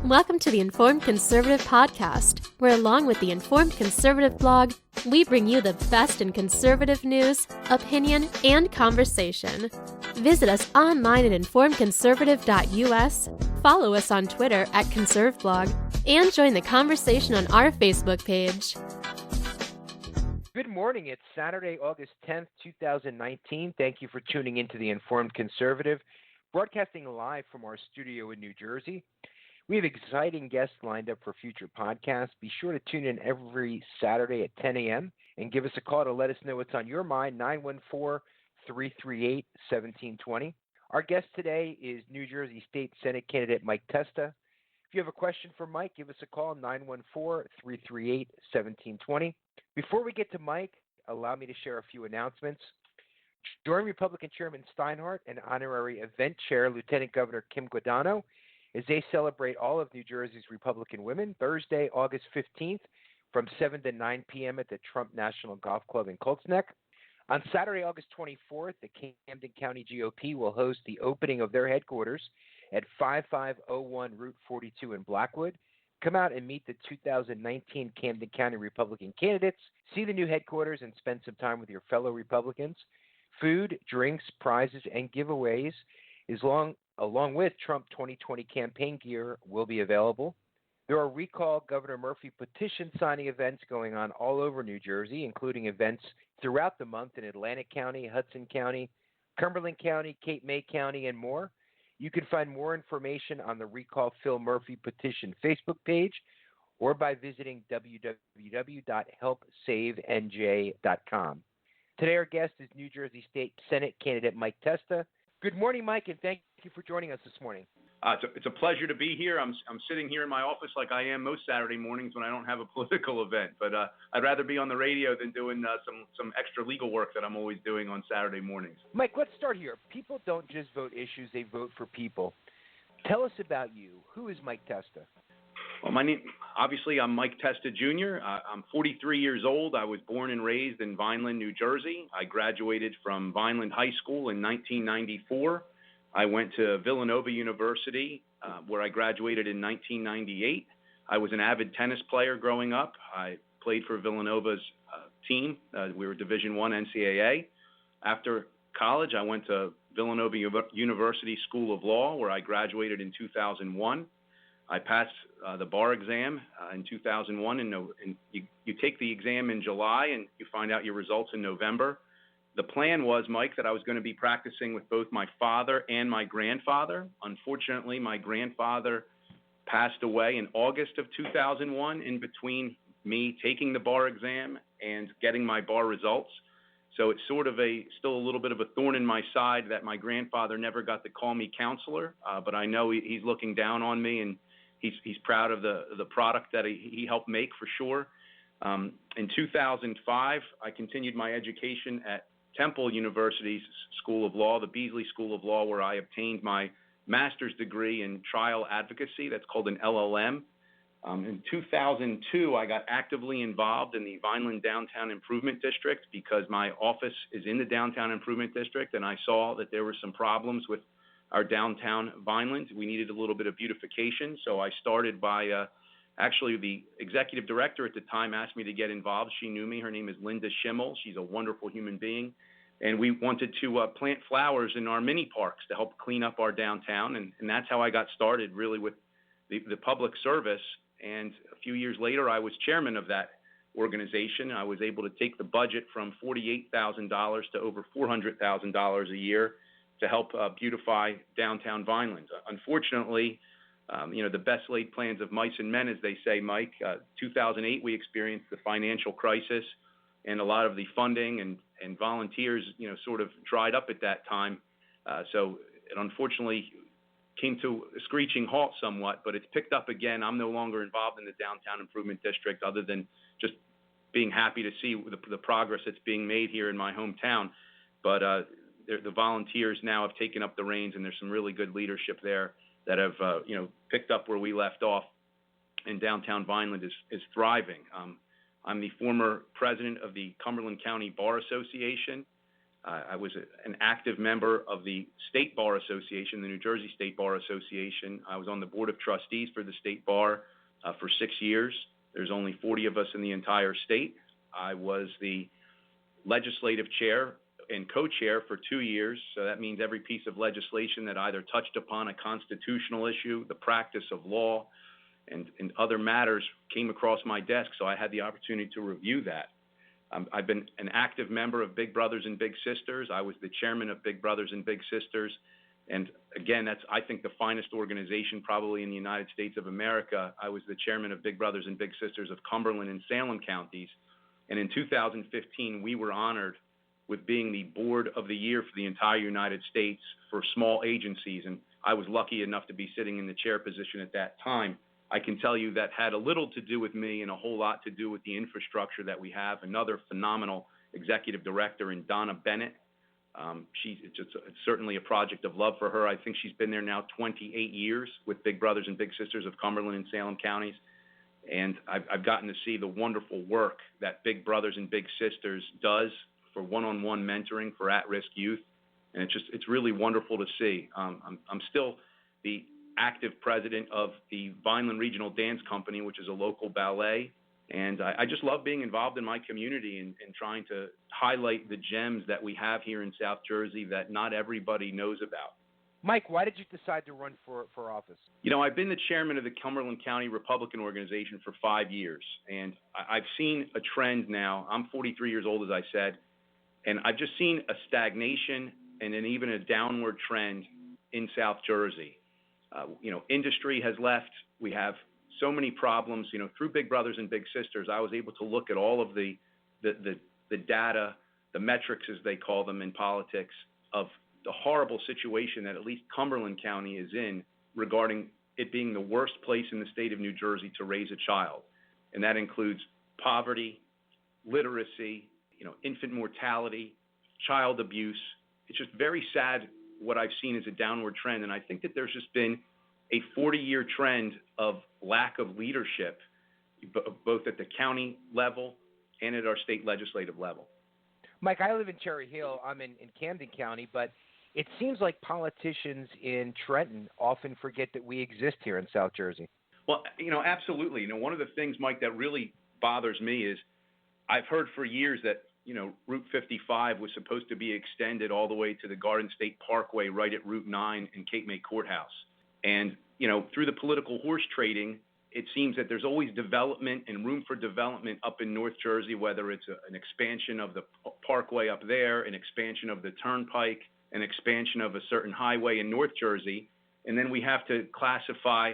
Welcome to the Informed Conservative Podcast, where along with the Informed Conservative blog, we bring you the best in conservative news, opinion, and conversation. Visit us online at informedconservative.us, follow us on Twitter at ConserveBlog, and join the conversation on our Facebook page. Good morning. It's Saturday, August 10th, 2019. Thank you for tuning into the Informed Conservative, broadcasting live from our studio in New Jersey. We have exciting guests lined up for future podcasts. Be sure to tune in every Saturday at 10 a.m. and give us a call to let us know what's on your mind, 914-338-1720. Our guest today is New Jersey State Senate candidate Mike Testa. If you have a question for Mike, give us a call, 914-338-1720. Before we get to Mike, allow me to share a few announcements. Join Republican Chairman Steinhardt and Honorary Event Chair Lieutenant Governor Kim Guadagno as they celebrate all of New Jersey's Republican women, Thursday, August 15th, from 7 to 9 p.m. at the Trump National Golf Club in Colts Neck. On Saturday, August 24th, the Camden County GOP will host the opening of their headquarters at 5501 Route 42 in Blackwood. Come out and meet the 2019 Camden County Republican candidates, see the new headquarters, and spend some time with your fellow Republicans. Food, drinks, prizes, and giveaways along with Trump 2020 campaign gear will be available. There are Recall Governor Murphy petition signing events going on all over New Jersey, including events throughout the month in Atlantic County, Hudson County, Cumberland County, Cape May County, and more. You can find more information on the Recall Phil Murphy petition Facebook page or by visiting www.helpsavenj.com. Today our guest is New Jersey State Senate candidate Mike Testa. Good morning, Mike, and thank you for joining us this morning. It's a pleasure to be here. I'm sitting here in my office like I am most Saturday mornings when I don't have a political event. But I'd rather be on the radio than doing some extra legal work that I'm always doing on Saturday mornings. Mike, let's start here. People don't just vote issues, they vote for people. Tell us about you. Who is Mike Testa? Well, obviously, I'm Mike Testa Jr. I'm 43 years old. I was born and raised in Vineland, New Jersey. I graduated from Vineland High School in 1994. I went to Villanova University, where I graduated in 1998. I was an avid tennis player growing up. I played for Villanova's team. We were Division I NCAA. After college, I went to Villanova University School of Law, where I graduated in 2001. I passed the bar exam in 2001, and you take the exam in July, and you find out your results in November. The plan was, Mike, that I was going to be practicing with both my father and my grandfather. Unfortunately, my grandfather passed away in August of 2001 in between me taking the bar exam and getting my bar results. So it's sort of still a little bit of a thorn in my side that my grandfather never got to call me counselor, but I know he's looking down on me, and he's proud of the product that he helped make for sure. In 2005, I continued my education at Temple University's School of Law, the Beasley School of Law, where I obtained my master's degree in trial advocacy. That's called an LLM. In 2002, I got actively involved in the Vineland Downtown Improvement District because my office is in the Downtown Improvement District, and I saw that there were some problems with our downtown Vineland. We needed a little bit of beautification, so I started by actually the executive director at the time asked me to get involved. She knew me. Her name is Linda Schimmel. She's a wonderful human being, and we wanted to plant flowers in our mini parks to help clean up our downtown, and that's how I got started really with the public service. And a few years later, I was chairman of that organization. I was able to take the budget from $48,000 to over $400,000 a year to help beautify downtown Vineland. Unfortunately, the best laid plans of mice and men, as they say, Mike. 2008, we experienced the financial crisis, and a lot of the funding and volunteers, sort of dried up at that time. So it unfortunately came to a screeching halt somewhat, but it's picked up again. I'm no longer involved in the Downtown Improvement District other than just being happy to see the progress that's being made here in my hometown. But the volunteers now have taken up the reins, and there's some really good leadership there that have, picked up where we left off, and downtown Vineland is thriving. I'm the former president of the Cumberland County Bar Association. I was an active member of the State Bar Association, the New Jersey State Bar Association. I was on the Board of Trustees for the State Bar for 6 years. There's only 40 of us in the entire state. I was the legislative chair and co-chair for 2 years, so that means every piece of legislation that either touched upon a constitutional issue, the practice of law, and other matters came across my desk, so I had the opportunity to review that. I've been an active member of Big Brothers and Big Sisters. I was the chairman of Big Brothers and Big Sisters. And again, that's, I think, the finest organization probably in the United States of America. I was the chairman of Big Brothers and Big Sisters of Cumberland and Salem counties. And in 2015, we were honored with being the Board of the Year for the entire United States for small agencies. And I was lucky enough to be sitting in the chair position at that time. I can tell you that had a little to do with me and a whole lot to do with the infrastructure that we have. Another phenomenal executive director in Donna Bennett. It's certainly a project of love for her. I think she's been there now 28 years with Big Brothers and Big Sisters of Cumberland and Salem counties. And I've gotten to see the wonderful work that Big Brothers and Big Sisters does for one-on-one mentoring for at-risk youth. And it's really wonderful to see. I'm still the active president of the Vineland Regional Dance Company, which is a local ballet. And I just love being involved in my community and trying to highlight the gems that we have here in South Jersey that not everybody knows about. Mike, why did you decide to run for office? You know, I've been the chairman of the Cumberland County Republican Organization for 5 years, and I've seen a trend now. I'm 43 years old, as I said, and I've just seen a stagnation and then even a downward trend in South Jersey. Industry has left. We have so many problems. Through Big Brothers and Big Sisters, I was able to look at all of the data, the metrics as they call them in politics, of the horrible situation that at least Cumberland County is in regarding it being the worst place in the state of New Jersey to raise a child. And that includes poverty, literacy, infant mortality, child abuse. It's just very sad what I've seen as a downward trend. And I think that there's just been a 40-year trend of lack of leadership, both at the county level and at our state legislative level. Mike, I live in Cherry Hill. I'm in Camden County, but it seems like politicians in Trenton often forget that we exist here in South Jersey. Well, absolutely. One of the things, Mike, that really bothers me is I've heard for years that, Route 55 was supposed to be extended all the way to the Garden State Parkway right at Route 9 in Cape May Courthouse. And, through the political horse trading, it seems that there's always development and room for development up in North Jersey, whether it's an expansion of the parkway up there, an expansion of the turnpike, an expansion of a certain highway in North Jersey. And then we have to classify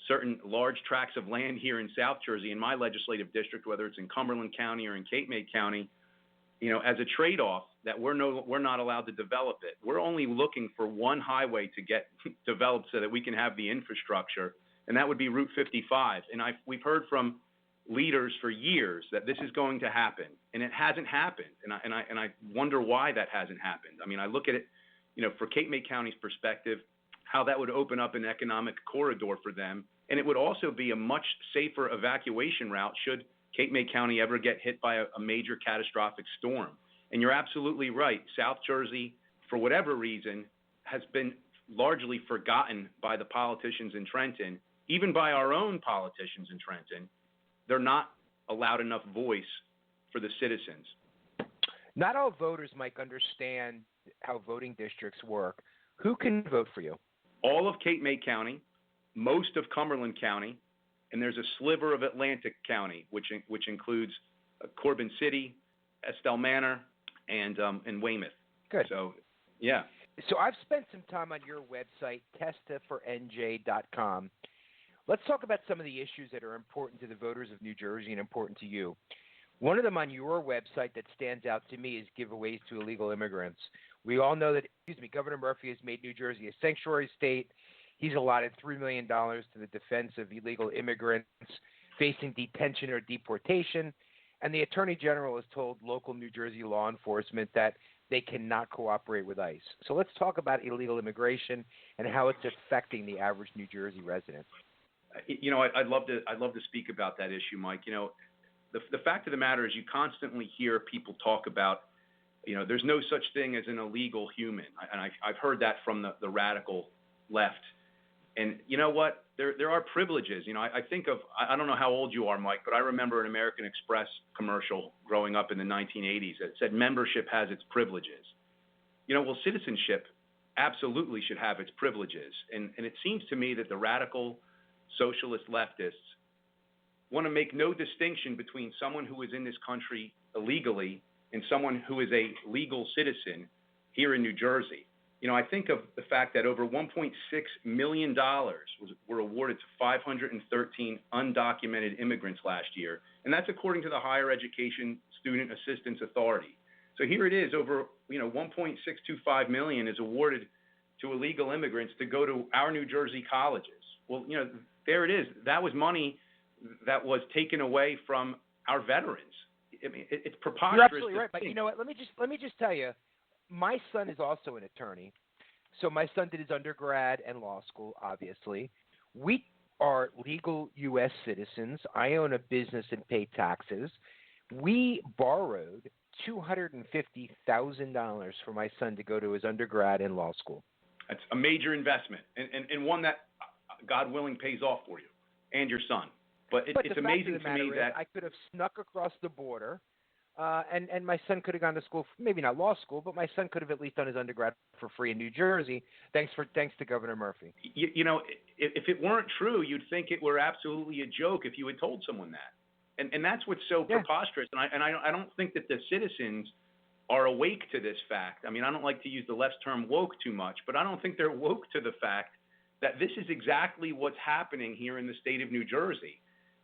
certain large tracts of land here in South Jersey in my legislative district, whether it's in Cumberland County or in Cape May County, as a trade-off that we're not allowed to develop it. We're only looking for one highway to get developed so that we can have the infrastructure, and that would be Route 55. And we've heard from leaders for years that this is going to happen, and it hasn't happened. And I wonder why that hasn't happened. I mean, I look at it, for Cape May County's perspective, how that would open up an economic corridor for them, and it would also be a much safer evacuation route should Cape May County ever get hit by a major catastrophic storm. And you're absolutely right. South Jersey, for whatever reason, has been largely forgotten by the politicians in Trenton, even by our own politicians in Trenton. They're not allowed enough voice for the citizens. Not all voters, Mike, understand how voting districts work. Who can vote for you? All of Cape May County, most of Cumberland County, and there's a sliver of Atlantic County, which includes Corbin City, Estelle Manor, and Weymouth. Good. So, yeah. So I've spent some time on your website, testafornj.com. Let's talk about some of the issues that are important to the voters of New Jersey and important to you. One of them on your website that stands out to me is giveaways to illegal immigrants. We all know that, Governor Murphy has made New Jersey a sanctuary state. He's allotted $3 million to the defense of illegal immigrants facing detention or deportation. And the Attorney General has told local New Jersey law enforcement that they cannot cooperate with ICE. So let's talk about illegal immigration and how it's affecting the average New Jersey resident. I'd love to speak about that issue, Mike. The fact of the matter is you constantly hear people talk about There's no such thing as an illegal human. And I've heard that from the radical left. And you know what? There are privileges. I think of, I don't know how old you are, Mike, but I remember an American Express commercial growing up in the 1980s that said membership has its privileges. Well, citizenship absolutely should have its privileges. And it seems to me that the radical socialist leftists want to make no distinction between someone who is in this country illegally and someone who is a legal citizen here in New Jersey. I think of the fact that over $1.6 million were awarded to 513 undocumented immigrants last year, and that's according to the Higher Education Student Assistance Authority. So here it is, over 1.625 million is awarded to illegal immigrants to go to our New Jersey colleges. Well, there it is. That was money that was taken away from our veterans. I mean, it's preposterous. You're absolutely right. But you know what? Let me just tell you, my son is also an attorney. So my son did his undergrad and law school, obviously. We are legal U.S. citizens. I own a business and pay taxes. We borrowed $250,000 for my son to go to his undergrad and law school. That's a major investment, and one that, God willing, pays off for you and your son. But it's amazing to me that I could have snuck across the border, and my son could have gone to school, maybe not law school, but my son could have at least done his undergrad for free in New Jersey, thanks to Governor Murphy. If it weren't true, you'd think it were absolutely a joke if you had told someone that. And that's what's so preposterous. And I don't think that the citizens are awake to this fact. I mean, I don't like to use the left's term woke too much, but I don't think they're woke to the fact that this is exactly what's happening here in the state of New Jersey.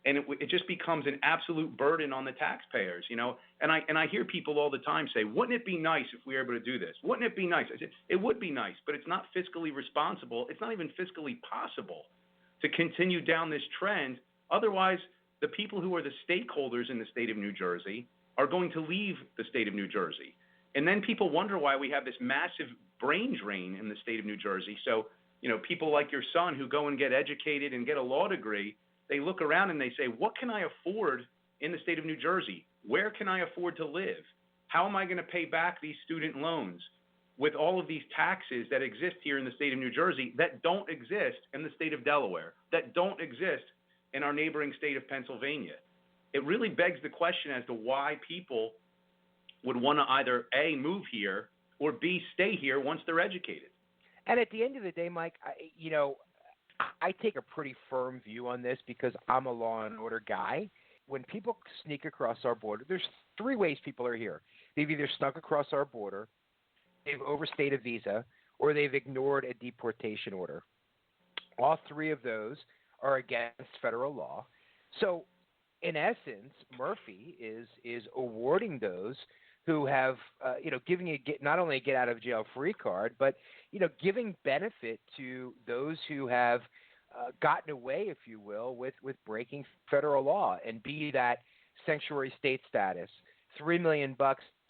And it just becomes an absolute burden on the taxpayers, And I hear people all the time say, wouldn't it be nice if we were able to do this? Wouldn't it be nice? I said, it would be nice, but it's not fiscally responsible. It's not even fiscally possible to continue down this trend. Otherwise, the people who are the stakeholders in the state of New Jersey are going to leave the state of New Jersey. And then people wonder why we have this massive brain drain in the state of New Jersey. So, people like your son who go and get educated and get a law degree, they look around and they say, what can I afford in the state of New Jersey? Where can I afford to live? How am I going to pay back these student loans with all of these taxes that exist here in the state of New Jersey that don't exist in the state of Delaware, that don't exist in our neighboring state of Pennsylvania? It really begs the question as to why people would want to either A, move here, or B, stay here once they're educated. And at the end of the day, Mike, I take a pretty firm view on this because I'm a law and order guy. When people sneak across our border, there's three ways people are here. They've either snuck across our border, they've overstayed a visa, or they've ignored a deportation order. All three of those are against federal law. So, in essence, Murphy is awarding those who have, giving not only a get-out-of-jail-free card, but, giving benefit to those who have gotten away, if you will, with breaking federal law, and be that sanctuary state status, $3 million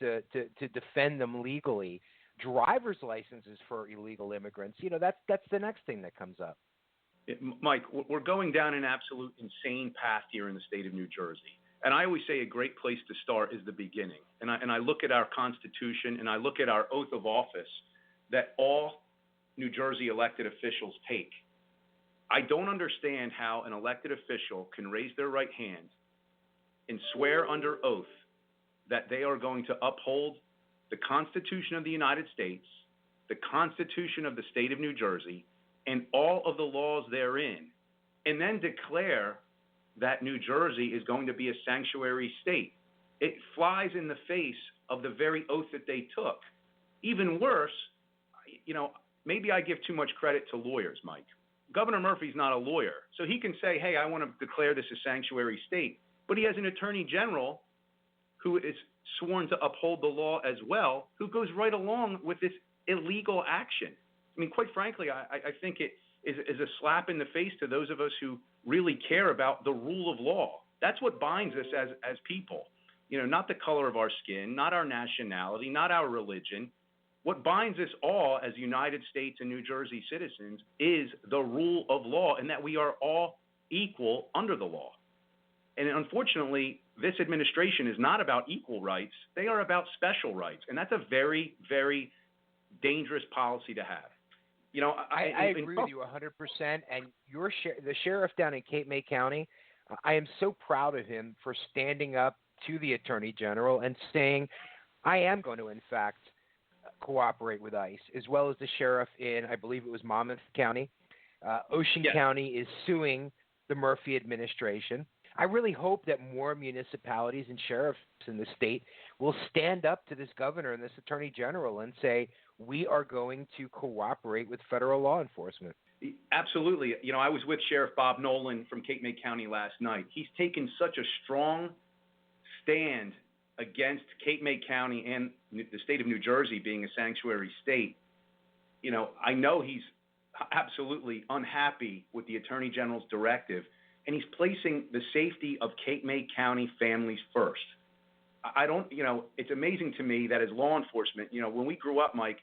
to defend them legally, driver's licenses for illegal immigrants. That's the next thing that comes up. Mike, we're going down an absolute insane path here in the state of New Jersey. And I always say a great place to start is the beginning. And I look at our Constitution and I look at our oath of office that all New Jersey elected officials take. I don't understand how an elected official can raise their right hand and swear under oath that they are going to uphold the Constitution of the United States, the Constitution of the state of New Jersey, and all of the laws therein, and then declare that New Jersey is going to be a sanctuary state. It flies in the face of the very oath that they took. Even worse, maybe I give too much credit to lawyers, Mike. Governor Murphy's not a lawyer, so he can say, hey, I want to declare this a sanctuary state. But he has an attorney general who is sworn to uphold the law as well, who goes right along with this illegal action. I mean, quite frankly, I think it is a slap in the face to those of us who really care about the rule of law. That's what binds us as people. Not the color of our skin, not our nationality, not our religion. What binds us all as United States and New Jersey citizens is the rule of law, and that we are all equal under the law. And unfortunately, this administration is not about equal rights. They are about special rights. And that's a very, very dangerous policy to have. You know, I agree with you 100%. And the sheriff down in Cape May County, I am so proud of him for standing up to the attorney general and saying, I am going to, in fact, cooperate with ICE, as well as the sheriff in, I believe it was Monmouth County. Ocean County is suing the Murphy administration. I really hope that more municipalities and sheriffs in the state will stand up to this governor and this attorney general and say, we are going to cooperate with federal law enforcement. Absolutely. You know, I was with Sheriff Bob Nolan from Cape May County last night. He's taken such a strong stand against Cape May County and the state of New Jersey being a sanctuary state. You know, I know he's absolutely unhappy with the attorney general's directive, and he's placing the safety of Cape May County families first. It's amazing to me that as law enforcement, you know, when we grew up, Mike,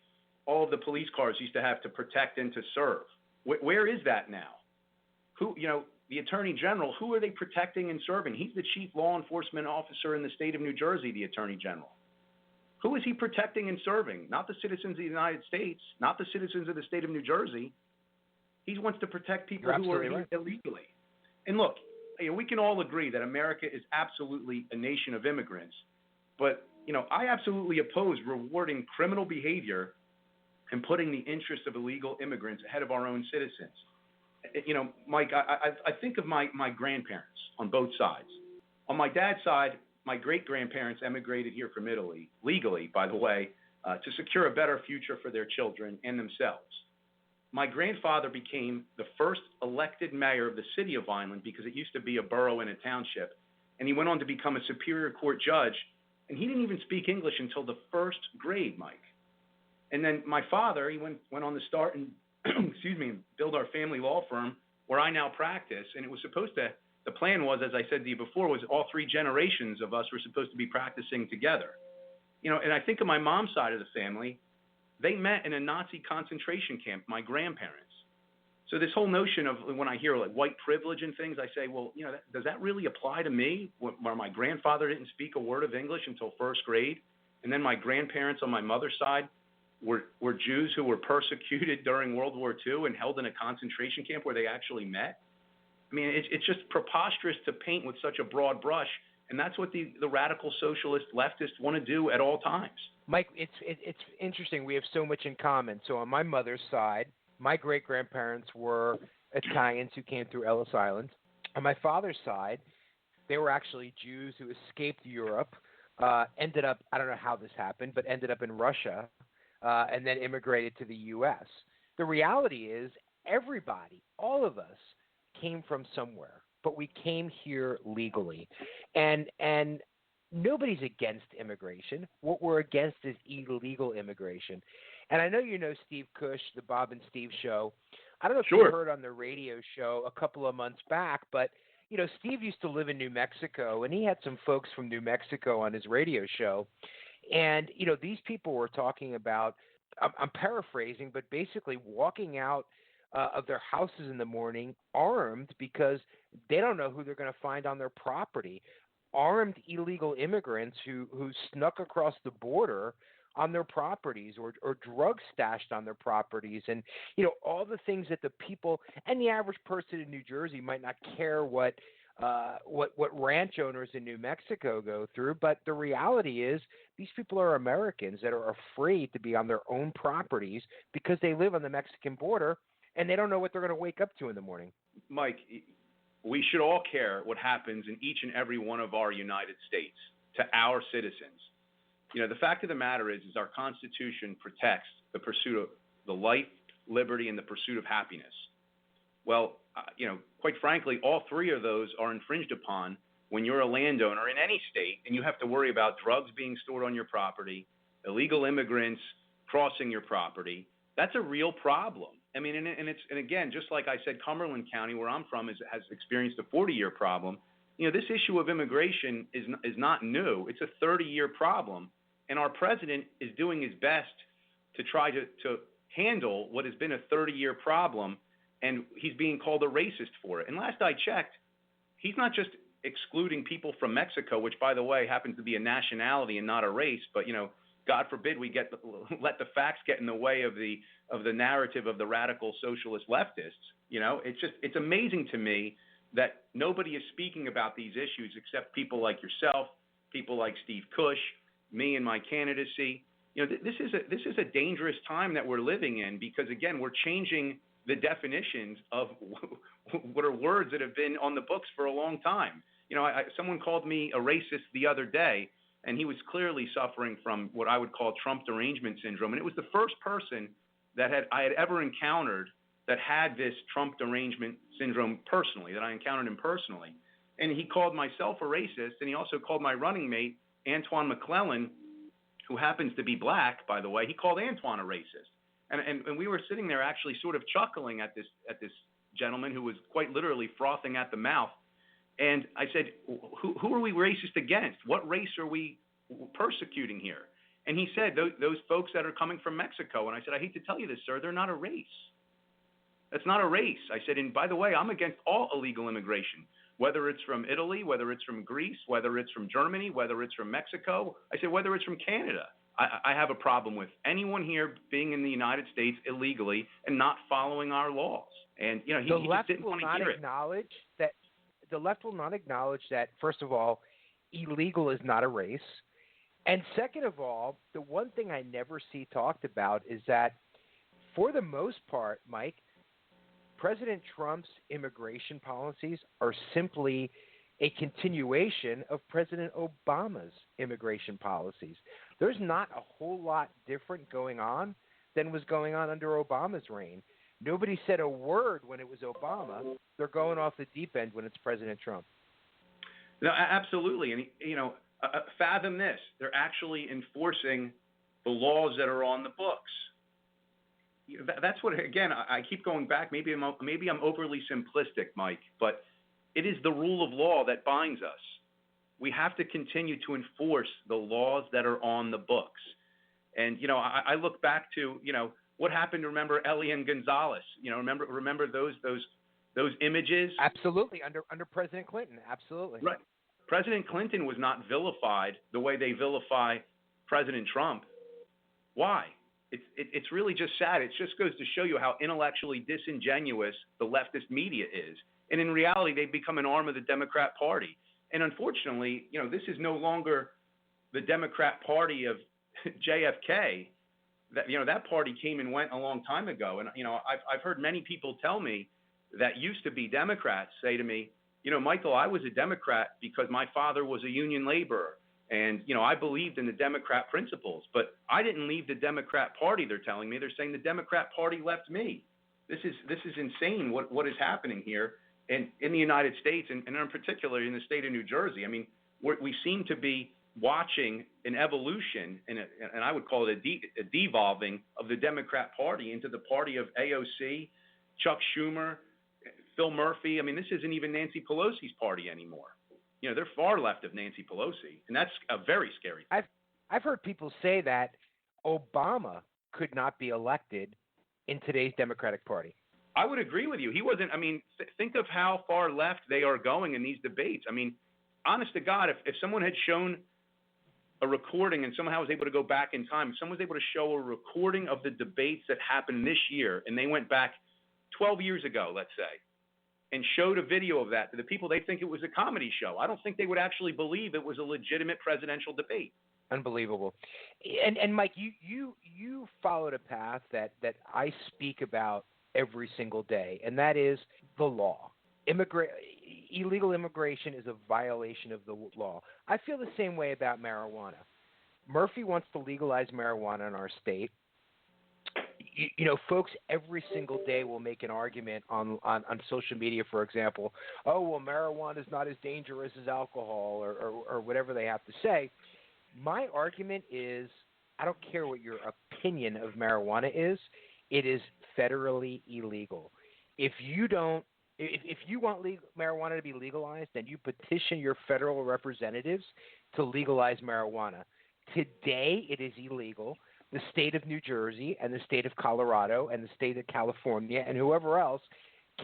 all of the police cars used to have to protect and to serve. Where is that now? The attorney general, who are they protecting and serving? He's the chief law enforcement officer in the state of New Jersey, the attorney general. Who is he protecting and serving? Not the citizens of the United States, not the citizens of the state of New Jersey. He wants to protect people who are here illegally. And look, we can all agree that America is absolutely a nation of immigrants. But, you know, I absolutely oppose rewarding criminal behavior and putting the interests of illegal immigrants ahead of our own citizens. You know, Mike, I think of my grandparents on both sides. On my dad's side, my great-grandparents emigrated here from Italy, legally, by the way, to secure a better future for their children and themselves. My grandfather became the first elected mayor of the city of Vineland because it used to be a borough and a township, and he went on to become a Superior Court judge, and he didn't even speak English until the first grade, Mike. And then my father, he went on to start and build our family law firm where I now practice, and it was the plan was, as I said to you before, was all three generations of us were supposed to be practicing together. You know, and I think of my mom's side of the family, they met in a Nazi concentration camp, my grandparents. So this whole notion of when I hear like white privilege and things, I say, well, you know, does that really apply to me where my grandfather didn't speak a word of English until first grade? And then my grandparents on my mother's side were Jews who were persecuted during World War II and held in a concentration camp where they actually met. I mean, it's just preposterous to paint with such a broad brush, and that's what the radical socialist leftists want to do at all times. Mike, it's interesting. We have so much in common. So on my mother's side, my great-grandparents were Italians who came through Ellis Island. On my father's side, they were actually Jews who escaped Europe, ended up, I don't know how this happened, but ended up in Russia, and then immigrated to the U.S. The reality is everybody, all of us, came from somewhere, but we came here legally. And nobody's against immigration. What we're against is illegal immigration. And I know you know Steve Cush, the Bob and Steve show. I don't know if you heard on the radio show a couple of months back, but, you know, Steve used to live in New Mexico, and he had some folks from New Mexico on his radio show. And, you know, these people were talking about, I'm paraphrasing, but basically walking out of their houses in the morning armed because they don't know who they're going to find on their property. Armed illegal immigrants who snuck across the border on their properties or drugs stashed on their properties. And, you know, all the things that the people and the average person in New Jersey might not care what ranch owners in New Mexico go through. But the reality is these people are Americans that are afraid to be on their own properties because they live on the Mexican border and they don't know what they're going to wake up to in the morning. Mike, we should all care what happens in each and every one of our United States to our citizens. You know, the fact of the matter is our Constitution protects the pursuit of the life, liberty, and the pursuit of happiness. Well, you know, quite frankly, all three of those are infringed upon when you're a landowner in any state and you have to worry about drugs being stored on your property, illegal immigrants crossing your property. That's a real problem. I mean, and again, just like I said, Cumberland County, where I'm from, has experienced a 40-year problem. You know, this issue of immigration is not new. It's a 30-year problem, and our president is doing his best to try to handle what has been a 30-year problem, and he's being called a racist for it. And last I checked, he's not just excluding people from Mexico, which, by the way, happens to be a nationality and not a race. But, God forbid we let the facts get in the way of the narrative of the radical socialist leftists. It's amazing to me that nobody is speaking about these issues except people like yourself, people like Steve Cush, me and my candidacy. This is a dangerous time that we're living in because, again, we're changing the definitions of what are words that have been on the books for a long time. Someone called me a racist the other day, and he was clearly suffering from what I would call Trump derangement syndrome. And it was the first person that I had ever encountered that had this Trump derangement syndrome personally, that I encountered him personally. And he called myself a racist, and he also called my running mate, Antoine McClellan, who happens to be black, by the way. He called Antoine a racist. And we were sitting there actually sort of chuckling at this gentleman who was quite literally frothing at the mouth. And I said, who are we racist against? What race are we persecuting here? And he said, those folks that are coming from Mexico. And I said, I hate to tell you this, sir, they're not a race. That's not a race. I said, and by the way, I'm against all illegal immigration, whether it's from Italy, whether it's from Greece, whether it's from Germany, whether it's from Mexico. I said, whether it's from Canada. I have a problem with anyone here being in the United States illegally and not following our laws. And, he just didn't want to hear it. The left will not acknowledge that, first of all, illegal is not a race. And second of all, the one thing I never see talked about is that, for the most part, Mike, President Trump's immigration policies are simply a continuation of President Obama's immigration policies. There's not a whole lot different going on than was going on under Obama's reign. Nobody said a word when it was Obama. They're going off the deep end when it's President Trump. No, absolutely. And, fathom this. They're actually enforcing the laws that are on the books. That's what, again, I keep going back. Maybe I'm overly simplistic, Mike, but it is the rule of law that binds us. We have to continue to enforce the laws that are on the books. And, I look back to, what happened to remember Elian Gonzalez? Remember those images? Absolutely, under President Clinton, absolutely. Right. President Clinton was not vilified the way they vilify President Trump. Why? It's really just sad. It just goes to show you how intellectually disingenuous the leftist media is. And in reality, they've become an arm of the Democrat Party. And unfortunately, this is no longer the Democrat Party of JFK. That party came and went a long time ago. And, I've heard many people tell me that used to be Democrats say to me, Michael, I was a Democrat because my father was a union laborer. And, I believed in the Democrat principles, but I didn't leave the Democrat Party, they're telling me. They're saying the Democrat Party left me. This is insane what is happening here in the United States, and in particular in the state of New Jersey. I mean, we seem to be watching an evolution, and I would call it a devolving of the Democrat Party into the party of AOC, Chuck Schumer, Phil Murphy. I mean, this isn't even Nancy Pelosi's party anymore. They're far left of Nancy Pelosi, and that's a very scary thing. I've heard people say that Obama could not be elected in today's Democratic Party. I would agree with you. He wasn't. I mean, think of how far left they are going in these debates. I mean, honest to God, if someone had shown a recording and somehow was able to go back in time, if someone was able to show a recording of the debates that happened this year, and they went back 12 years ago, let's say, and showed a video of that to the people, they think it was a comedy show. I don't think they would actually believe it was a legitimate presidential debate. Unbelievable. And Mike, you followed a path that I speak about every single day, and that is the law. Illegal immigration is a violation of the law. I feel the same way about marijuana. Murphy wants to legalize marijuana in our state. Folks every single day will make an argument on social media, for example, oh, well, marijuana is not as dangerous as alcohol or whatever they have to say. My argument is, I don't care what your opinion of marijuana is, it is federally illegal. If you want marijuana to be legalized, then you petition your federal representatives to legalize marijuana. Today, it is illegal. The state of New Jersey and the state of Colorado and the state of California and whoever else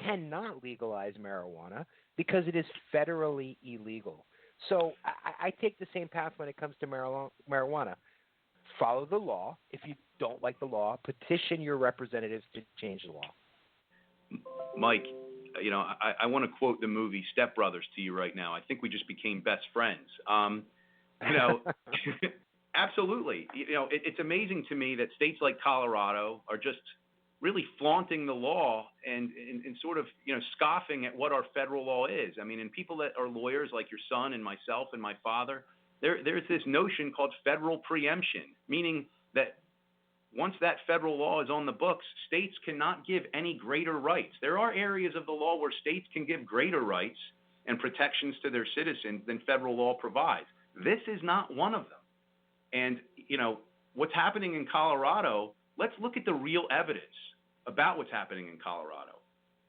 cannot legalize marijuana. because it is federally illegal. So I take the same path when it comes to marijuana. Follow the law. If you don't like the law, petition your representatives to change the law. Mike, I want to quote the movie Step Brothers to you right now. I think we just became best friends. Absolutely. It's amazing to me that states like Colorado are just really flaunting the law and sort of, scoffing at what our federal law is. I mean, and people that are lawyers like your son and myself and my father, there's this notion called federal preemption, meaning that once that federal law is on the books, states cannot give any greater rights. There are areas of the law where states can give greater rights and protections to their citizens than federal law provides. This is not one of them. And, what's happening in Colorado, let's look at the real evidence about what's happening in Colorado.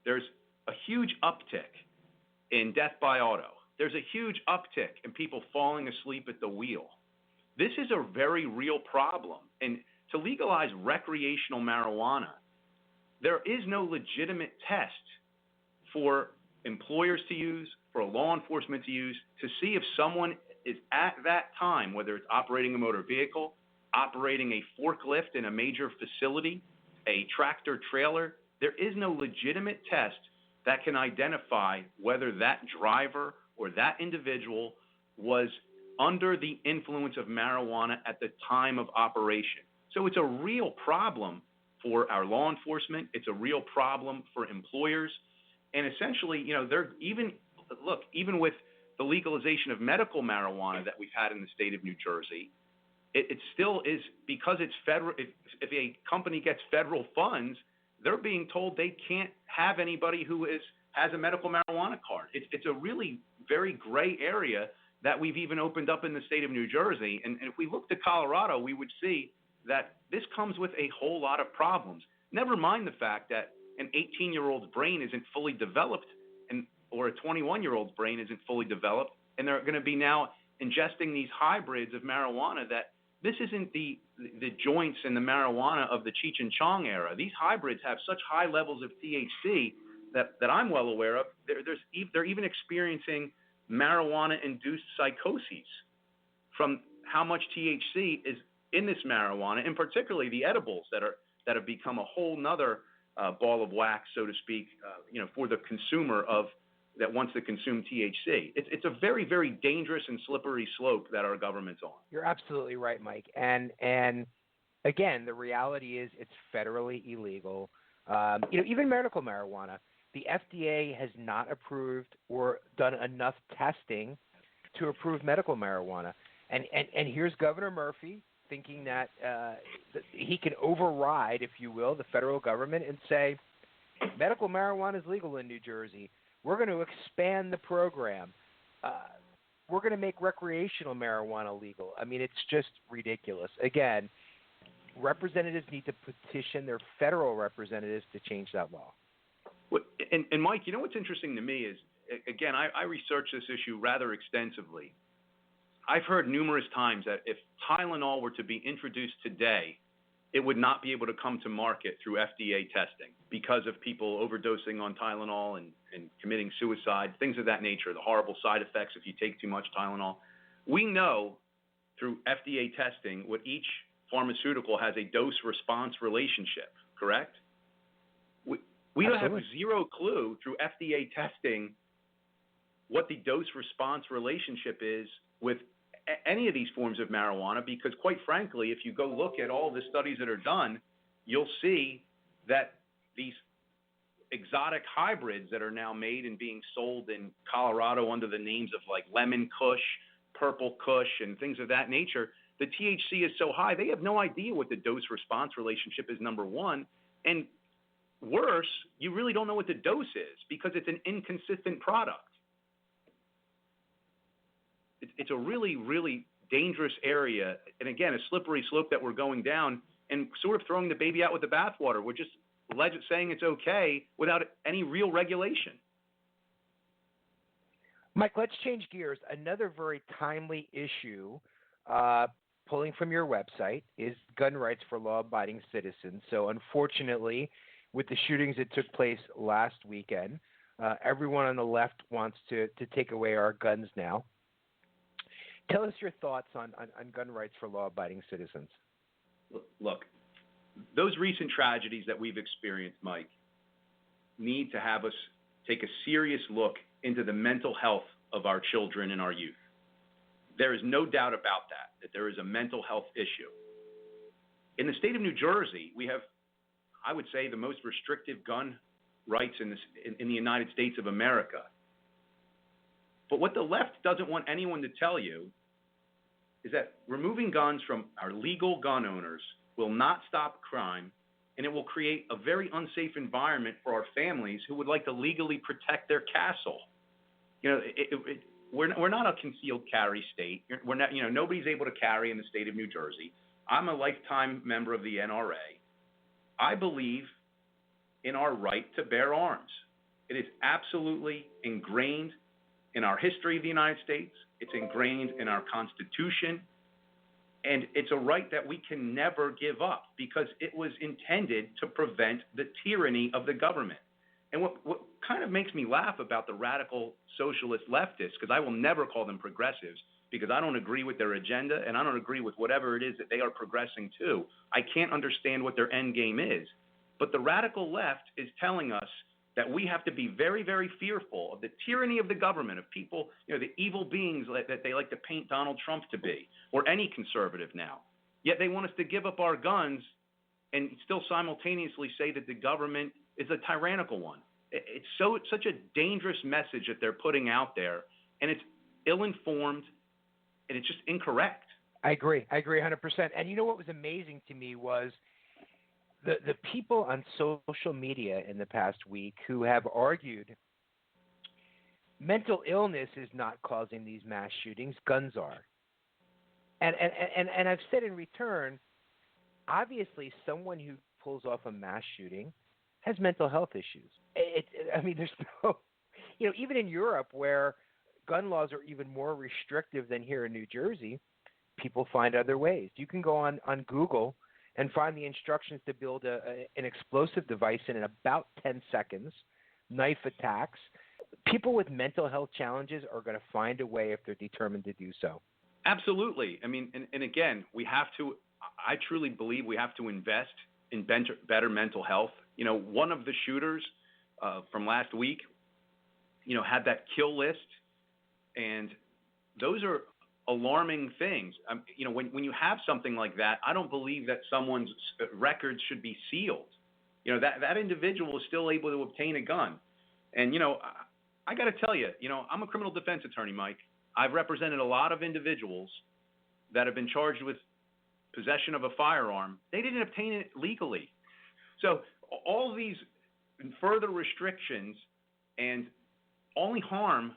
There's a huge uptick in death by auto. There's a huge uptick in people falling asleep at the wheel. This is a very real problem. And to legalize recreational marijuana, there is no legitimate test for employers to use, for law enforcement to use, to see if someone is at that time, whether it's operating a motor vehicle, operating a forklift in a major facility, a tractor trailer, there is no legitimate test that can identify whether that driver or that individual was under the influence of marijuana at the time of operation. So it's a real problem for our law enforcement. It's a real problem for employers. And essentially, even with the legalization of medical marijuana that we've had in the state of New Jersey, it still is, because it's federal. If a company gets federal funds, they're being told they can't have anybody who has a medical marijuana card. It's a really very gray area that we've even opened up in the state of New Jersey. And if we look to Colorado, we would see that this comes with a whole lot of problems. Never mind the fact that an 18-year-old's brain isn't fully developed, or a 21-year-old's brain isn't fully developed, and they're going to be now ingesting these hybrids of marijuana that this isn't the joints and the marijuana of the Cheech and Chong era. These hybrids have such high levels of THC that I'm well aware of. They're even experiencing marijuana-induced psychoses from how much THC is in this marijuana, and particularly the edibles that have become a whole nother ball of wax, so to speak, for the consumer that wants to consume THC. It's a very, very dangerous and slippery slope that our government's on. You're absolutely right, Mike. And again, the reality is it's federally illegal. Even medical marijuana, the FDA has not approved or done enough testing to approve medical marijuana. And here's Governor Murphy thinking that he can override, if you will, the federal government and say, medical marijuana is legal in New Jersey. We're going to expand the program. We're going to make recreational marijuana legal. I mean, it's just ridiculous. Again, representatives need to petition their federal representatives to change that law. And Mike, what's interesting to me is, again, I researched this issue rather extensively. I've heard numerous times that if Tylenol were to be introduced today, it would not be able to come to market through FDA testing because of people overdosing on Tylenol and committing suicide, things of that nature, the horrible side effects if you take too much Tylenol. We know through FDA testing what each pharmaceutical has a dose-response relationship, correct? We don't have zero clue through FDA testing what the dose-response relationship is with any of these forms of marijuana, because quite frankly, if you go look at all the studies that are done, you'll see that these exotic hybrids that are now made and being sold in Colorado under the names of like Lemon Kush, Purple Kush, and things of that nature, the THC is so high, they have no idea what the dose-response relationship is, number one. And worse, you really don't know what the dose is because it's an inconsistent product. It's a really, really dangerous area. And again, a slippery slope that we're going down and sort of throwing the baby out with the bathwater. We're just saying it's okay without any real regulation. Mike, let's change gears. Another very timely issue, pulling from your website, is gun rights for law-abiding citizens. So unfortunately, with the shootings that took place last weekend, Everyone on the left wants to take away our guns now. Tell us your thoughts on gun rights for law-abiding citizens. Look, those recent tragedies that we've experienced, Mike, need to have us take a serious look into the mental health of our children and our youth. There is no doubt about that there is a mental health issue. In the state of New Jersey, we have, I would say, the most restrictive gun rights in the United States of America. But what the left doesn't want anyone to tell you is that removing guns from our legal gun owners will not stop crime, and it will create a very unsafe environment for our families who would like to legally protect their castle. You know, we're not a concealed carry state. We're not, nobody's able to carry in the state of New Jersey. I'm a lifetime member of the NRA. I believe in our right to bear arms. It is absolutely ingrained in our history of the United States. It's ingrained in our Constitution. And it's a right that we can never give up because it was intended to prevent the tyranny of the government. And what kind of makes me laugh about the radical socialist leftists, because I will never call them progressives, because I don't agree with their agenda and I don't agree with whatever it is that they are progressing to. I can't understand what their end game is. But the radical left is telling us that we have to be very, very fearful of the tyranny of the government, of people, the evil beings that they like to paint Donald Trump to be, or any conservative now. Yet they want us to give up our guns and still simultaneously say that the government is a tyrannical one. It's such a dangerous message that they're putting out there, and it's ill-informed, and it's just incorrect. I agree 100%. And you know what was amazing to me was the people on social media in the past week who have argued mental illness is not causing these mass shootings, guns are. And I've said in return, obviously someone who pulls off a mass shooting has mental health issues. There's no, even in Europe where gun laws are even more restrictive than here in New Jersey, people find other ways. You can go on Google and find the instructions to build an explosive device in about 10 seconds, knife attacks. People with mental health challenges are going to find a way if they're determined to do so. Absolutely. And again, I truly believe we have to invest in better mental health. One of the shooters from last week, had that kill list, and those are alarming things. When you have something like that, I don't believe that someone's records should be sealed. That individual is still able to obtain a gun. And, I got to tell you, I'm a criminal defense attorney, Mike. I've represented a lot of individuals that have been charged with possession of a firearm. They didn't obtain it legally. So all these further restrictions and only harm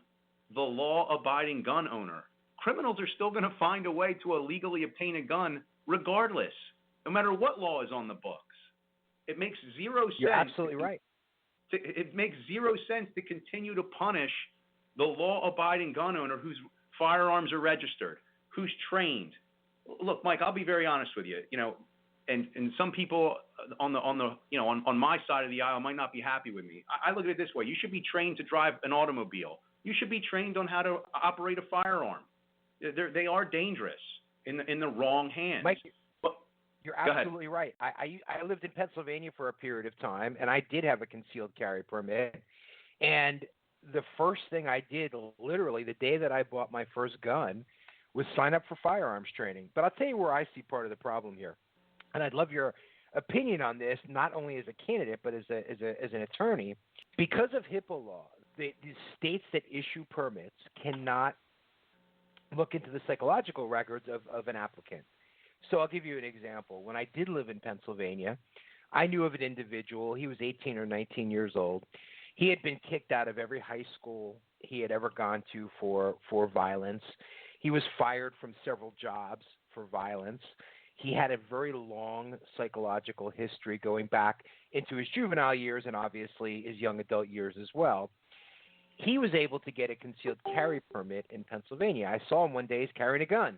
the law-abiding gun owner. Criminals are still going to find a way to illegally obtain a gun regardless, no matter what law is on the books. It makes zero sense. You're absolutely right. It makes zero sense to continue to punish the law-abiding gun owner whose firearms are registered, who's trained. Look, Mike, I'll be very honest with you. And some people on my side of the aisle might not be happy with me. I look at it this way: you should be trained to drive an automobile. You should be trained on how to operate a firearm. They are dangerous in the wrong hands. Mike, you're absolutely right. I lived in Pennsylvania for a period of time, and I did have a concealed carry permit. And the first thing I did, literally the day that I bought my first gun, was sign up for firearms training. But I'll tell you where I see part of the problem here, and I'd love your opinion on this, not only as a candidate but as an attorney. Because of HIPAA laws, the states that issue permits cannot look into the psychological records of an applicant. So I'll give you an example. When I did live in Pennsylvania, I knew of an individual. He was 18 or 19 years old. He had been kicked out of every high school he had ever gone to for violence. He was fired from several jobs for violence. He had a very long psychological history going back into his juvenile years and obviously his young adult years as well. He was able to get a concealed carry permit in Pennsylvania. I saw him one day, he's carrying a gun.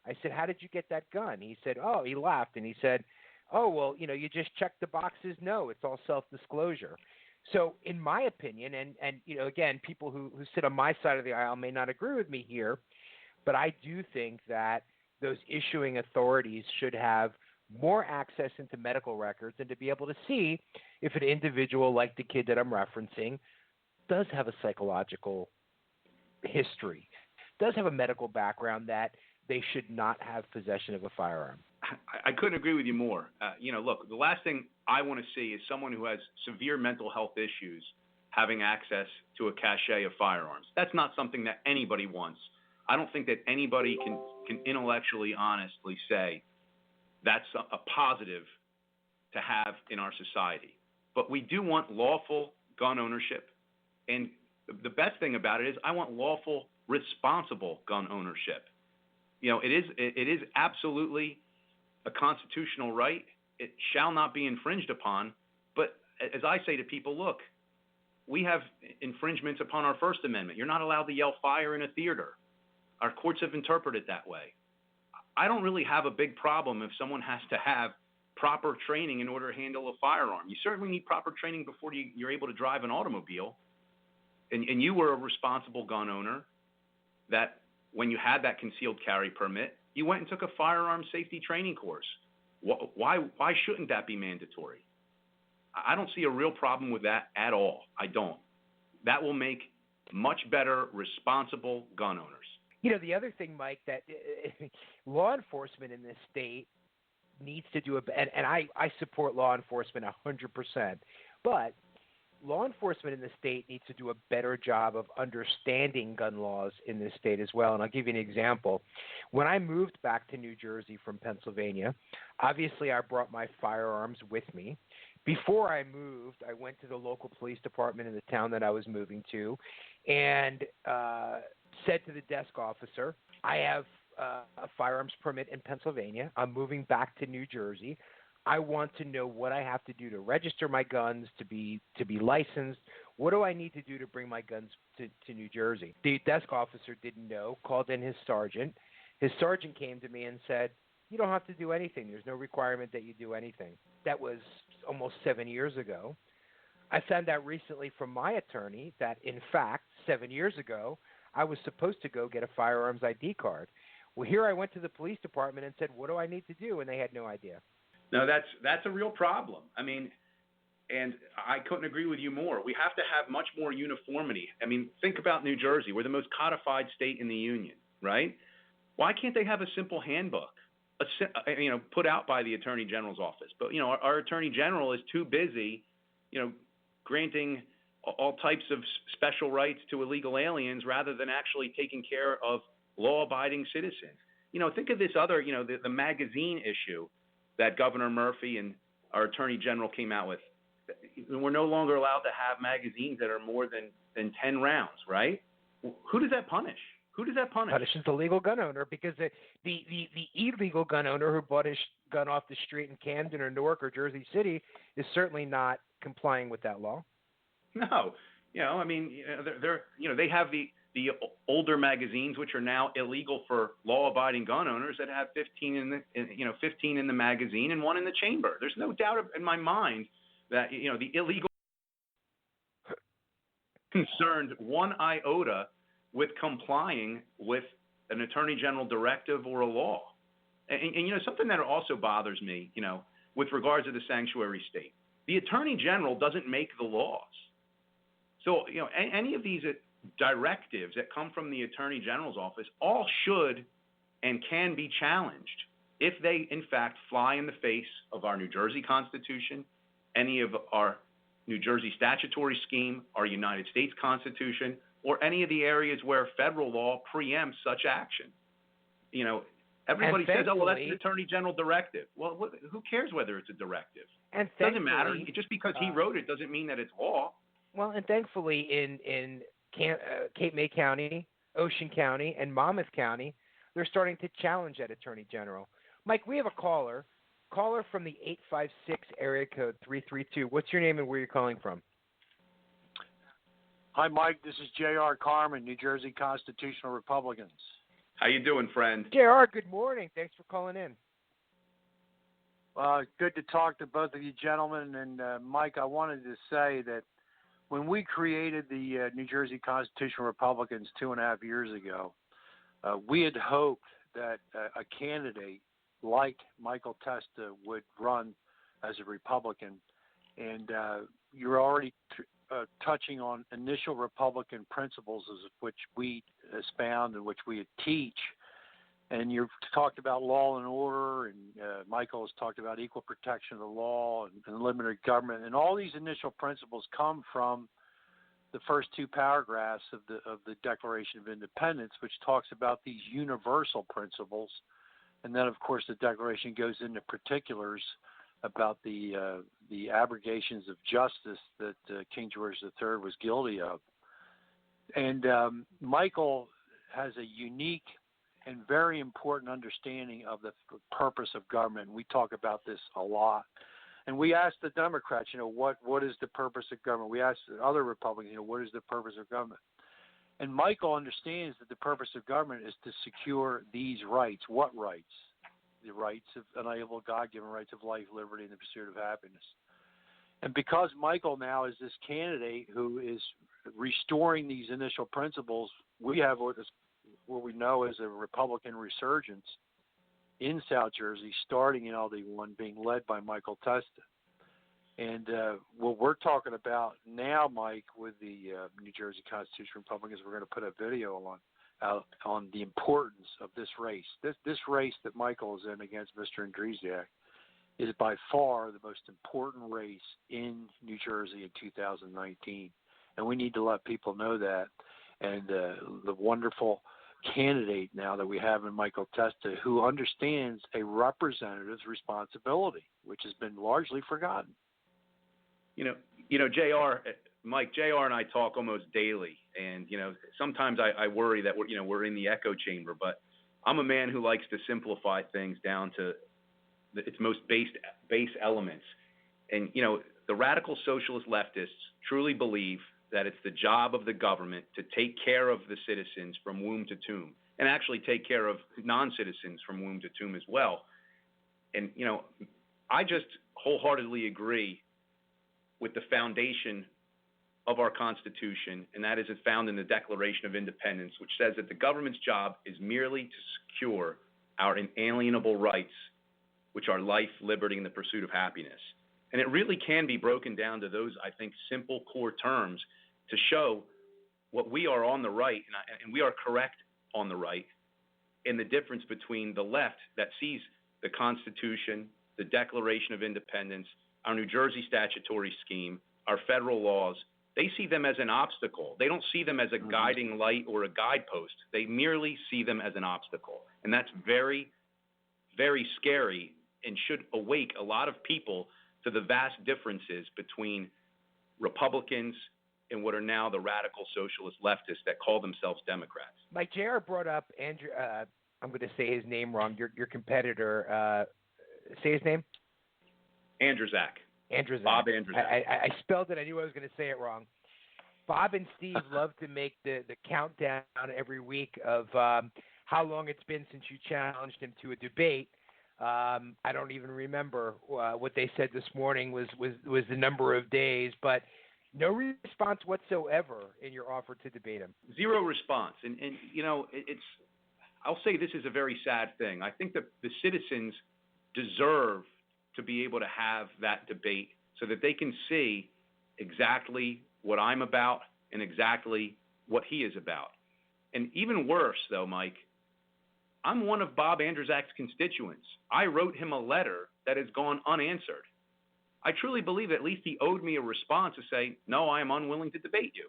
I said, "How did you get that gun?" He said, he laughed and he said, "Oh, well, you just check the boxes. No, it's all self-disclosure." So, in my opinion, and again, people who sit on my side of the aisle may not agree with me here, but I do think that those issuing authorities should have more access into medical records and to be able to see if an individual like the kid that I'm referencing does have a psychological history, does have a medical background that they should not have possession of a firearm. I couldn't agree with you more. Look, the last thing I want to see is someone who has severe mental health issues having access to a cache of firearms. That's not something that anybody wants. I don't think that anybody can intellectually, honestly say that's a positive to have in our society. But we do want lawful gun ownership. And the best thing about it is I want lawful, responsible gun ownership. It is absolutely a constitutional right. It shall not be infringed upon. But as I say to people, look, we have infringements upon our First Amendment. You're not allowed to yell fire in a theater. Our courts have interpreted it that way. I don't really have a big problem if someone has to have proper training in order to handle a firearm. You certainly need proper training before you're able to drive an automobile. And you were a responsible gun owner that when you had that concealed carry permit, you went and took a firearm safety training course. Why shouldn't that be mandatory? I don't see a real problem with that at all. I don't. That will make much better, responsible gun owners. The other thing, Mike, that law enforcement in this state needs to do and I support law enforcement 100%, but law enforcement in the state needs to do a better job of understanding gun laws in this state as well. And I'll give you an example. When I moved back to New Jersey from Pennsylvania, obviously I brought my firearms with me. Before I moved, I went to the local police department in the town that I was moving to and said to the desk officer, I have a firearms permit in Pennsylvania. I'm moving back to New Jersey. I want to know what I have to do to register my guns, to be licensed. What do I need to do to bring my guns to New Jersey? The desk officer didn't know, called in his sergeant. His sergeant came to me and said, you don't have to do anything. There's no requirement that you do anything. That was almost 7 years ago. I found out recently from my attorney that, in fact, 7 years ago, I was supposed to go get a firearms ID card. Well, here I went to the police department and said, what do I need to do? And they had no idea. No, that's a real problem. I mean, and I couldn't agree with you more. We have to have much more uniformity. I mean, think about New Jersey. We're the most codified state in the union, right? Why can't they have a simple handbook, put out by the Attorney General's office? But, our Attorney General is too busy, granting all types of special rights to illegal aliens rather than actually taking care of law-abiding citizens. Think of this other, the magazine issue that Governor Murphy and our Attorney General came out with. We're no longer allowed to have magazines that are more than 10 rounds, right? Who does that punish? Who does that punish? Punishes the legal gun owner, because the illegal gun owner who bought his gun off the street in Camden or Newark or Jersey City is certainly not complying with that law. No, they have the older magazines, which are now illegal for law-abiding gun owners, that have 15 in the magazine and 1 in the chamber. There's no doubt in my mind that the illegal concerned one iota with complying with an Attorney General directive or a law. And something that also bothers me, with regards to the sanctuary state, the Attorney General doesn't make the laws. So any of these directives that come from the Attorney General's office all should and can be challenged if they, in fact, fly in the face of our New Jersey Constitution, any of our New Jersey statutory scheme, our United States Constitution, or any of the areas where federal law preempts such action. Everybody says, oh, well, that's an Attorney General directive. Well, who cares whether it's a directive? And it doesn't matter. Just because he wrote it doesn't mean that it's law. Well, and thankfully in Cape May County, Ocean County, and Monmouth County, they're starting to challenge that Attorney General. Mike, we have a caller from the 856 area code 332. What's your name and where you're calling from? Hi, Mike. This is J.R. Carmen, New Jersey Constitutional Republicans. How you doing, friend? J.R., good morning. Thanks for calling in. Good to talk to both of you gentlemen. And, Mike, I wanted to say that when we created the New Jersey Constitutional Republicans 2.5 years ago, we had hoped that a candidate like Michael Testa would run as a Republican. And you're already touching on initial Republican principles, which we espound and which we teach. And you've talked about law and order, and Michael has talked about equal protection of the law and limited government. And all these initial principles come from the first two paragraphs of the Declaration of Independence, which talks about these universal principles. And then, of course, the Declaration goes into particulars about the abrogations of justice that King George III was guilty of. And Michael has a unique and very important understanding of the purpose of government. We talk about this a lot. And we ask the Democrats, what is the purpose of government? We ask the other Republicans, what is the purpose of government? And Michael understands that the purpose of government is to secure these rights. What rights? The rights of unalienable God-given rights of life, liberty, and the pursuit of happiness. And because Michael now is this candidate who is restoring these initial principles, we have what we know as a Republican resurgence in South Jersey, starting in LD1, being led by Michael Testa. And what we're talking about now, Mike, with the New Jersey Constitutional Republicans, we're going to put a video on the importance of this race. This race that Michael is in against Mr. Andrzejak is by far the most important race in New Jersey in 2019. And we need to let people know that. And the wonderful candidate now that we have in Michael Testa, who understands a representative's responsibility, which has been largely forgotten. Mike, JR and I talk almost daily, and sometimes I worry that we're in the echo chamber, but I'm a man who likes to simplify things down to its most base elements. And the radical socialist leftists truly believe that it's the job of the government to take care of the citizens from womb to tomb, and actually take care of non-citizens from womb to tomb as well. And I just wholeheartedly agree with the foundation of our Constitution, and that is it's found in the Declaration of Independence, which says that the government's job is merely to secure our inalienable rights, which are life, liberty, and the pursuit of happiness. And it really can be broken down to those, I think, simple core terms to show what we are on the right, and we are correct on the right, and the difference between the left that sees the Constitution, the Declaration of Independence, our New Jersey statutory scheme, our federal laws. They see them as an obstacle. They don't see them as a guiding light or a guidepost. They merely see them as an obstacle. And that's very, very scary and should awake a lot of people to the vast differences between Republicans and what are now the radical socialist leftists that call themselves Democrats. Mike, JR brought up Andrew, I'm going to say his name wrong, your competitor. Say his name? Andrzejak. Bob Andrzejak. I spelled it. I knew I was going to say it wrong. Bob and Steve love to make the countdown every week of how long it's been since you challenged him to a debate. I don't even remember what they said this morning was the number of days, but no response whatsoever in your offer to debate him. Zero response. And I'll say this is a very sad thing. I think that the citizens deserve to be able to have that debate so that they can see exactly what I'm about and exactly what he is about. And even worse, though, Mike, I'm one of Bob Andrzejak's constituents. I wrote him a letter that has gone unanswered. I truly believe at least he owed me a response to say, no, I am unwilling to debate you.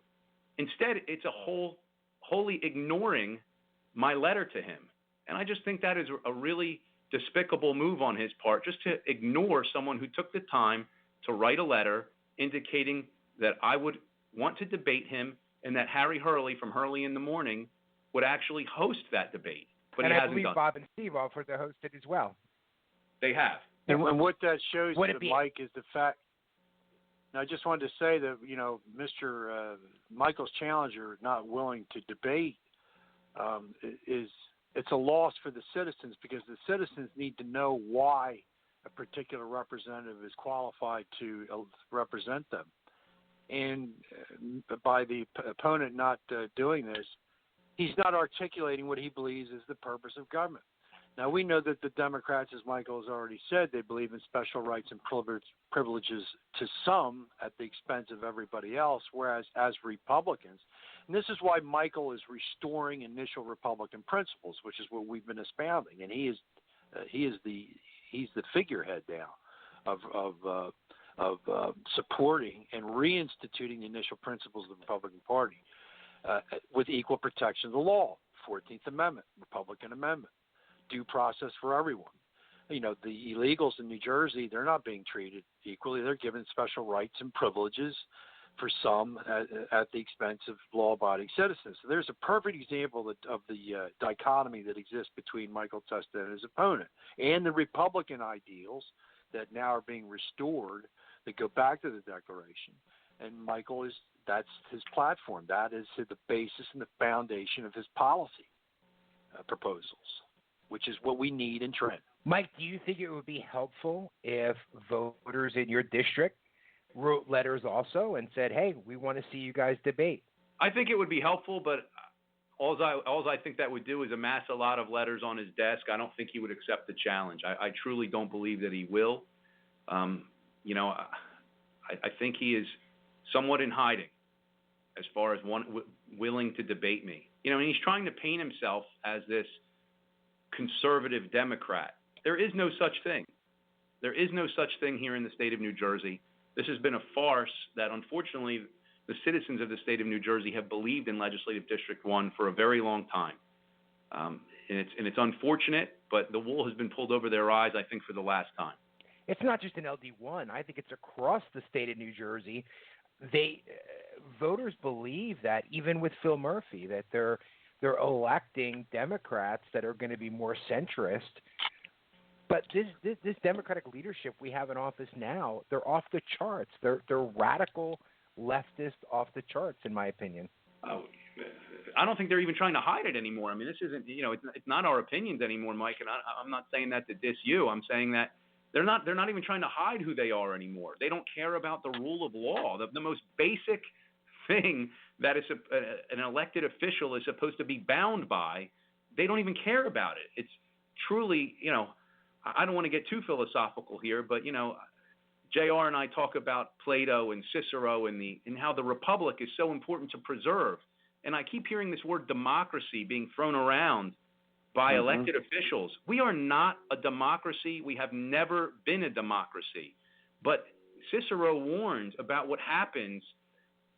Instead, it's wholly ignoring my letter to him. And I just think that is a really despicable move on his part, just to ignore someone who took the time to write a letter indicating that I would want to debate him and that Harry Hurley from Hurley in the Morning would actually host that debate. But and he I hasn't believe done. Bob and Steve offered to host it as well. They have. And what that shows, Mike, is the fact. Now, I just wanted to say that Mr. Michael's challenger not willing to debate it's a loss for the citizens, because the citizens need to know why a particular representative is qualified to represent them. and by the opponent not doing this, he's not articulating what he believes is the purpose of government. Now, we know that the Democrats, as Michael has already said, they believe in special rights and privileges to some at the expense of everybody else, whereas as Republicans, and this is why Michael is restoring initial Republican principles, which is what we've been espounding, and he's the figurehead now of supporting and reinstituting the initial principles of the Republican Party with equal protection of the law, 14th Amendment, Republican Amendment. Due process for everyone. You know, the illegals in New Jersey, they're not being treated equally. They're given special rights and privileges for some at the expense of law-abiding citizens. So there's a perfect example of the dichotomy that exists between Michael Testa and his opponent, and the Republican ideals that now are being restored that go back to the Declaration. And Michael that's his platform. That is the basis and the foundation of his policy proposals, which is what we need in Trent. Mike, do you think it would be helpful if voters in your district wrote letters also and said, hey, we want to see you guys debate? I think it would be helpful, but all I think that would do is amass a lot of letters on his desk. I don't think he would accept the challenge. I truly don't believe that he will. I think he is somewhat in hiding as far as willing to debate me. And he's trying to paint himself as this conservative Democrat. There is no such thing. There is no such thing here in the state of New Jersey. This has been a farce that, unfortunately, the citizens of the state of New Jersey have believed in Legislative District 1 for a very long time. And it's unfortunate, but the wool has been pulled over their eyes, I think, for the last time. It's not just in LD1. I think it's across the state of New Jersey. Voters believe that, even with Phil Murphy, that they're electing Democrats that are going to be more centrist. But this Democratic leadership we have in office now, they're off the charts. They're radical leftist off the charts, in my opinion. I don't think they're even trying to hide it anymore. I mean, this isn't, it's not our opinions anymore, Mike. And I'm not saying that to diss you. I'm saying that they're not even trying to hide who they are anymore. They don't care about the rule of law. The most basic thing that is an elected official is supposed to be bound by, they don't even care about it. It's truly, I don't want to get too philosophical here, but, JR and I talk about Plato and Cicero and how the republic is so important to preserve. And I keep hearing this word democracy being thrown around by elected officials. We are not a democracy. We have never been a democracy. But Cicero warns about what happens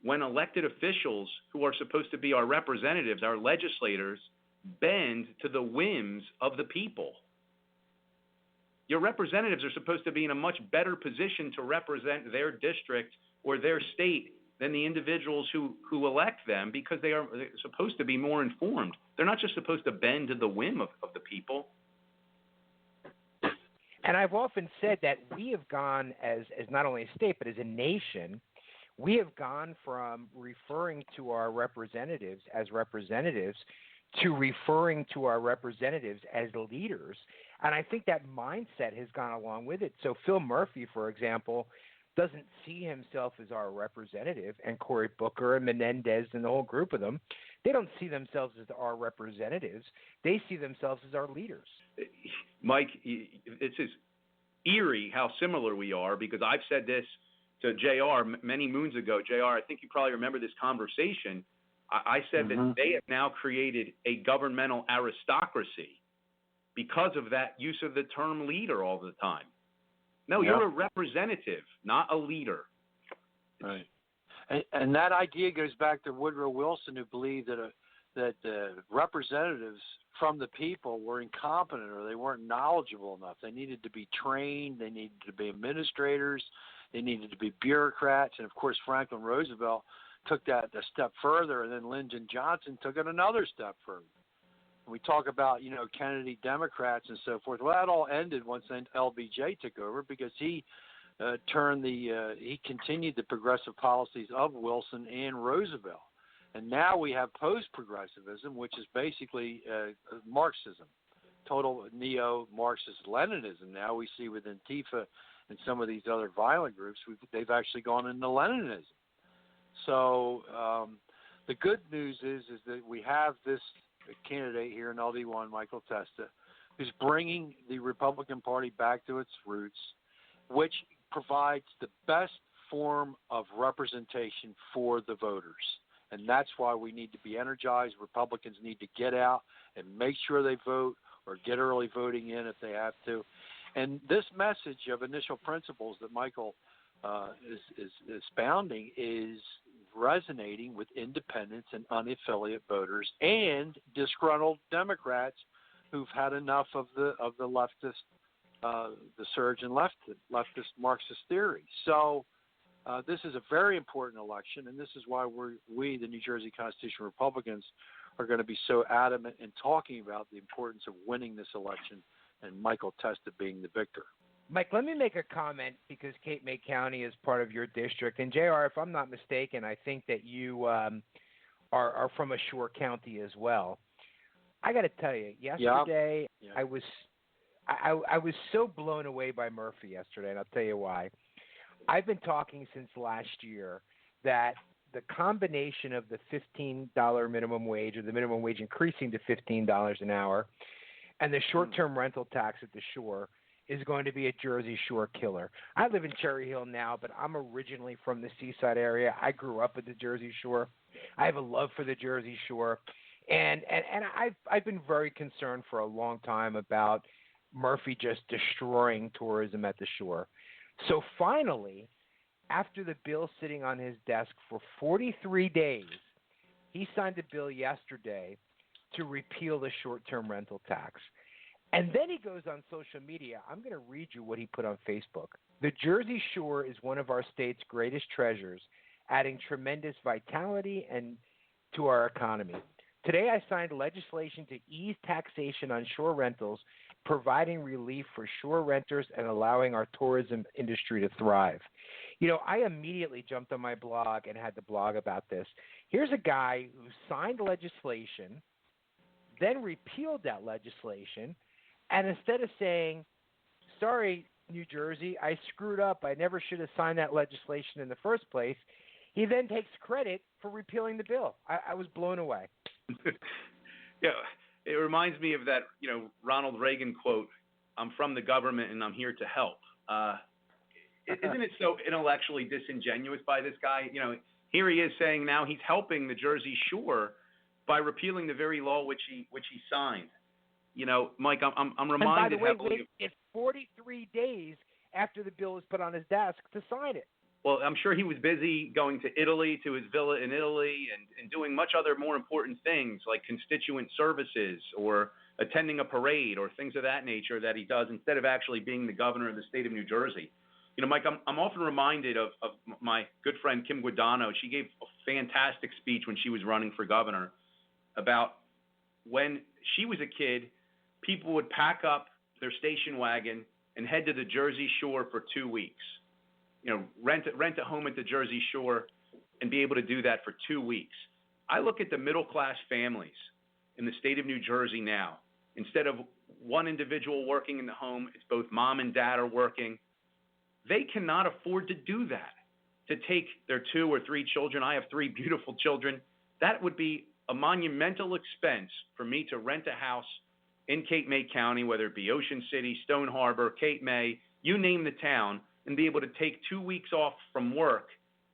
when elected officials who are supposed to be our representatives, our legislators, bend to the whims of the people. Your representatives are supposed to be in a much better position to represent their district or their state than the individuals who elect them, because they're supposed to be more informed. They're not just supposed to bend to the whim of the people. And I've often said that we have gone, as not only a state but as a nation, we have gone from referring to our representatives as representatives to referring to our representatives as leaders. And I think that mindset has gone along with it. So Phil Murphy, for example, doesn't see himself as our representative, and Cory Booker and Menendez and the whole group of them, they don't see themselves as our representatives. They see themselves as our leaders. Mike, it's just eerie how similar we are, because I've said this to JR many moons ago. JR, I think you probably remember this conversation. I said that they have now created a governmental aristocracy because of that use of the term leader all the time. No, you're a representative, not a leader. Right. And that idea goes back to Woodrow Wilson, who believed that representatives from the people were incompetent, or they weren't knowledgeable enough. They needed to be trained. They needed to be administrators. They needed to be bureaucrats. And, of course, Franklin Roosevelt took that a step further, and then Lyndon Johnson took it another step further. We talk about, Kennedy Democrats and so forth. Well, that all ended once LBJ took over, because he he continued the progressive policies of Wilson and Roosevelt. And now we have post-progressivism, which is basically Marxism, total neo-Marxist-Leninism. Now we see with Antifa and some of these other violent groups, they've actually gone into Leninism. So the good news is that we have this candidate here in LD1, Michael Testa, who's bringing the Republican Party back to its roots, which provides the best form of representation for the voters. And that's why we need to be energized. Republicans need to get out and make sure they vote or get early voting in if they have to. And this message of initial principles that Michael is expounding is resonating with independents and unaffiliate voters and disgruntled Democrats who've had enough of the leftist, the surge in leftist Marxist theory. So this is a very important election, and this is why we, the New Jersey Constitutional Republicans, are going to be so adamant in talking about the importance of winning this election and Michael Testa being the victor. Mike, let me make a comment because Cape May County is part of your district. And, JR, if I'm not mistaken, I think that you are from a shore county as well. I got to tell you, yesterday I was so blown away by Murphy yesterday, and I'll tell you why. I've been talking since last year that the combination of the $15 minimum wage or the minimum wage increasing to $15 an hour and the short-term rental tax at the shore is going to be a Jersey Shore killer. I live in Cherry Hill now, but I'm originally from the Seaside area. I grew up at the Jersey Shore. I have a love for the Jersey Shore. And I've been very concerned for a long time about Murphy just destroying tourism at the shore. So finally, after the bill sitting on his desk for 43 days, he signed a bill yesterday to repeal the short-term rental tax. And then he goes on social media. I'm going to read you what he put on Facebook. The Jersey Shore is one of our state's greatest treasures, adding tremendous vitality and to our economy. Today I signed legislation to ease taxation on shore rentals, providing relief for shore renters and allowing our tourism industry to thrive. You know, I immediately jumped on my blog and had to blog about this. Here's a guy who signed legislation, then repealed that legislation, and instead of saying, sorry, New Jersey, I screwed up, I never should have signed that legislation in the first place, he then takes credit for repealing the bill. I was blown away. Yeah, it reminds me of that, Ronald Reagan quote, "I'm from the government and I'm here to help." Isn't it so intellectually disingenuous by this guy? Here he is saying now he's helping the Jersey Shore by repealing the very law which he signed. Mike, I'm reminded. And by the way, it's 43 days after the bill was put on his desk to sign it. Well, I'm sure he was busy going to Italy, to his villa in Italy, and doing much other more important things like constituent services or attending a parade or things of that nature that he does instead of actually being the governor of the state of New Jersey. Mike, I'm often reminded of my good friend Kim Guadagno. She gave a fantastic speech when she was running for governor about when she was a kid, people would pack up their station wagon and head to the Jersey Shore for 2 weeks. Rent a home at the Jersey Shore and be able to do that for 2 weeks. I look at the middle-class families in the state of New Jersey now. Instead of one individual working in the home, it's both mom and dad are working. They cannot afford to do that, to take their 2 or 3 children. I have 3 beautiful children. That would be a monumental expense for me to rent a house in Cape May County, whether it be Ocean City, Stone Harbor, Cape May, you name the town, and be able to take 2 weeks off from work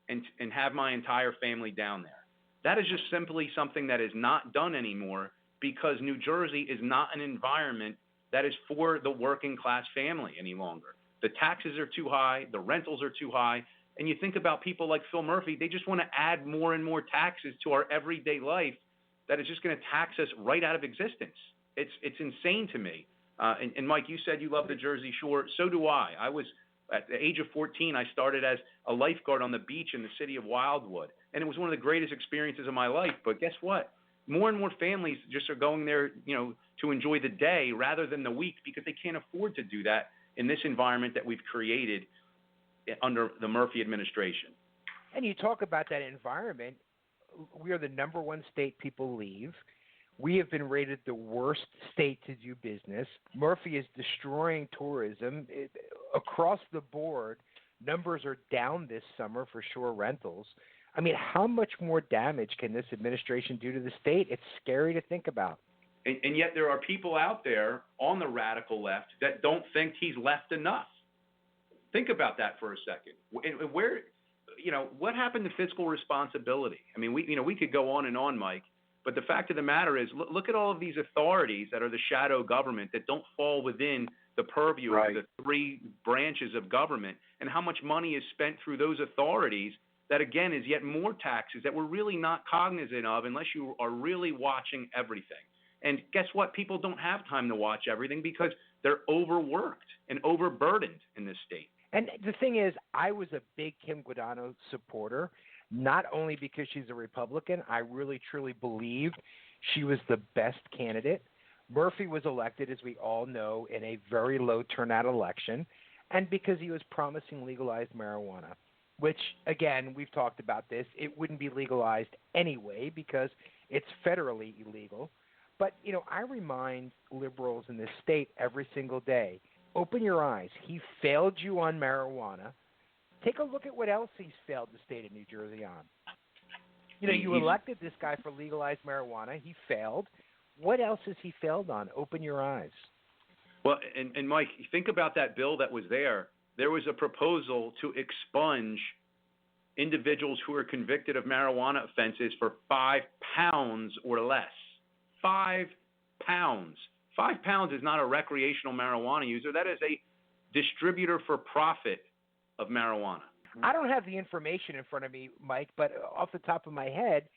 and have my entire family down there. That is just simply something that is not done anymore because New Jersey is not an environment that is for the working class family any longer. The taxes are too high, the rentals are too high, and you think about people like Phil Murphy, they just want to add more and more taxes to our everyday life that is just going to tax us right out of existence. It's insane to me. And Mike, you said you love the Jersey Shore. So do I. At the age of 14, I started as a lifeguard on the beach in the city of Wildwood, and it was one of the greatest experiences of my life. But guess what? More and more families just are going there, to enjoy the day rather than the week because they can't afford to do that in this environment that we've created under the Murphy administration. And you talk about that environment. We are the number 1 state people leave. We have been rated the worst state to do business. Murphy is destroying tourism. Across the board, numbers are down this summer for shore rentals. I mean, how much more damage can this administration do to the state? It's scary to think about. And yet there are people out there on the radical left that don't think he's left enough. Think about that for a second. Where, what happened to fiscal responsibility? I mean, we could go on and on, Mike, but the fact of the matter is, look at all of these authorities that are the shadow government that don't fall within the purview of the three branches of government, and how much money is spent through those authorities that, again, is yet more taxes that we're really not cognizant of unless you are really watching everything. And guess what? People don't have time to watch everything because they're overworked and overburdened in this state. And the thing is, I was a big Kim Guadagno supporter, not only because she's a Republican. I really, truly believed she was the best candidate. Murphy was elected, as we all know, in a very low turnout election, and because he was promising legalized marijuana, which, again, we've talked about this. It wouldn't be legalized anyway because it's federally illegal. But, I remind liberals in this state every single day, open your eyes. He failed you on marijuana. Take a look at what else he's failed the state of New Jersey on. You elected this guy for legalized marijuana. He failed. What else has he failed on? Open your eyes. Well, and Mike, think about that bill that was there. There was a proposal to expunge individuals who are convicted of marijuana offenses for 5 pounds or less. 5 pounds. 5 pounds is not a recreational marijuana user. That is a distributor for profit of marijuana. I don't have the information in front of me, Mike, but off the top of my head,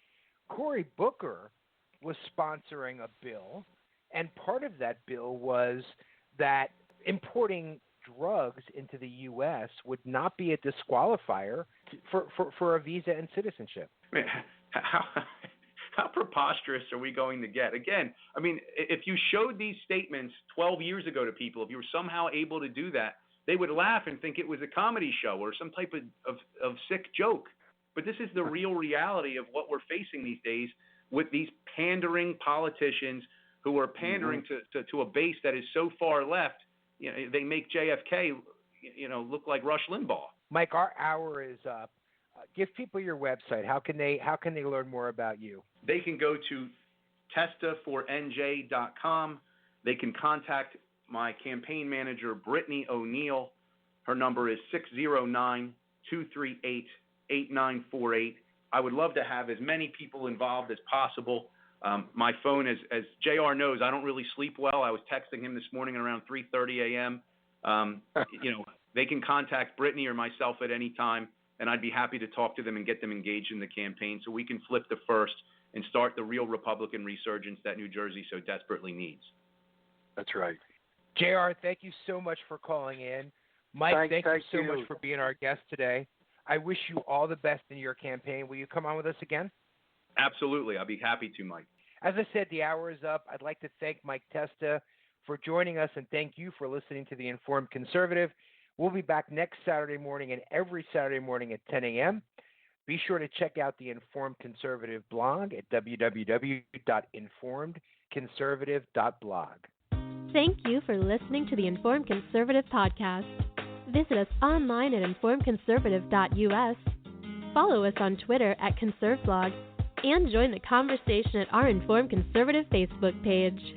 Cory Booker was sponsoring a bill, and part of that bill was that importing drugs into the U.S. would not be a disqualifier for a visa and citizenship. I mean, how preposterous are we going to get? Again, I mean, if you showed these statements 12 years ago to people, if you were somehow able to do that, they would laugh and think it was a comedy show or some type of sick joke. But this is the real reality of what we're facing these days with these pandering politicians who are pandering to a base that is so far left. They make JFK, look like Rush Limbaugh. Mike, our hour is up. Give people your website. How can they learn more about you? They can go to testafornj.com. They can contact my campaign manager, Brittany O'Neill. Her number is 609-238-8948. I would love to have as many people involved as possible. My phone, as JR knows, I don't really sleep well. I was texting him this morning at around 3:30 a.m. They can contact Brittany or myself at any time, and I'd be happy to talk to them and get them engaged in the campaign so we can flip the first and start the real Republican resurgence that New Jersey so desperately needs. That's right. JR, thank you so much for calling in. Mike, thank you so much for being our guest today. I wish you all the best in your campaign. Will you come on with us again? Absolutely. I'll be happy to, Mike. As I said, the hour is up. I'd like to thank Mike Testa for joining us, and thank you for listening to The Informed Conservative. We'll be back next Saturday morning and every Saturday morning at 10 a.m. Be sure to check out the Informed Conservative blog at www.informedconservative.blog. Thank you for listening to the Informed Conservative podcast. Visit us online at informedconservative.us. Follow us on Twitter at ConserveBlog and join the conversation at our Informed Conservative Facebook page.